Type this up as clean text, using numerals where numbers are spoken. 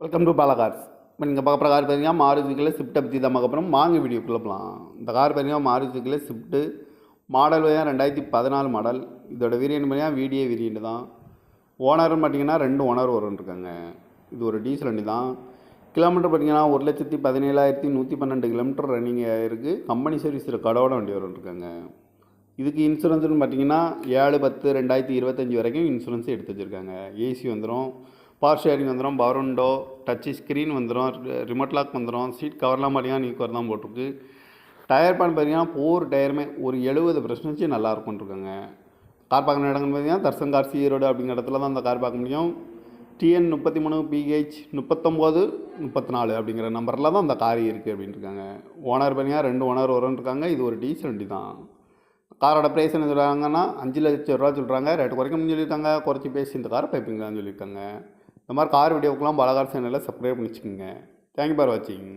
Welcome to Bala cars. இப்போ நீங்கள் பார்க்குற கார் பார்த்தீங்கன்னா மாருதிக்குள்ள ஸ்விஃப்ட்டை பற்றி தான் பார்க்க போகிறோம். வாங்க வீடியோக்குள்ளே போகலாம். இந்த கார் பார்த்தீங்கன்னா மாருதிக்குள்ள ஸ்விஃப்ட்டு மாடல் பார்த்தீங்கன்னா 2014 மாடல். இதோட வேரியன்ட் பார்த்தீங்கன்னா விடிஏ வேரியன்ட் தான். ஓனர்னு பார்த்தீங்கன்னா 2 ஓனர் இருக்காங்க. இது ஒரு டீசல் வண்டி தான். கிலோமீட்டர் பார்த்தீங்கன்னா 1,17,112 கிலோமீட்டர் ரன்னிங் ஆகிருக்கு. கம்பெனி சர்வீஸ் கடவோட வண்டி இருக்காங்க. இதுக்கு இன்சூரன்ஸ்னு பார்த்தீங்கன்னா 7/10/2025 வரைக்கும் இன்சூரன்ஸ் எடுத்து வச்சுருக்காங்க. ஏசி வந்துடும், பவர் ஷேரிங் வந்துடும், பவர் விண்டோ, டச்சு ஸ்க்ரீன் வந்துடும், ரிமோட் லாக் வந்துடும். சீட் கவர்லாம் பார்த்தீங்கன்னா நீ கவர் தான் போட்டிருக்கு. டயர் பேன் பார்த்தீங்கன்னா 4 டயருமே ஒரு 70% நல்லா இருக்கும்ன்ருக்காங்க. கார் பார்க்குற இடங்கள்னு பார்த்தீங்கன்னா தர்சன் கார் ஈரோடு அப்படிங்கிற இடத்துல தான் அந்த கார் பார்க்க முடியும். TN 33 PH 39 34 அப்படிங்கிற நம்பரில் தான் அந்த கார் இருக்குது அப்படின்ட்டுருக்காங்க. ஓனர் பார்த்தீங்கன்னா 2 ஓனர் இருக்காங்க. இது ஒரு டீசல் வண்டி தான். காரோட ப்ரைஸ் என்ன சொல்கிறாங்கன்னா 5 லட்சம் ரூபா சொல்கிறாங்க. ரேட்டு குறைக்கணும்னு சொல்லியிருக்காங்க. குறைச்சி பேசி இந்த காரை பைப்பிங்களான்னு சொல்லியிருக்காங்க. இந்த மாதிரி கார் வீடியோக்கெலாம் பாலா கார் சேனலில் சப்ஸ்கிரைப் பண்ணி வச்சுக்கோங்க. தேங்க்யூ ஃபார் வாட்சிங்.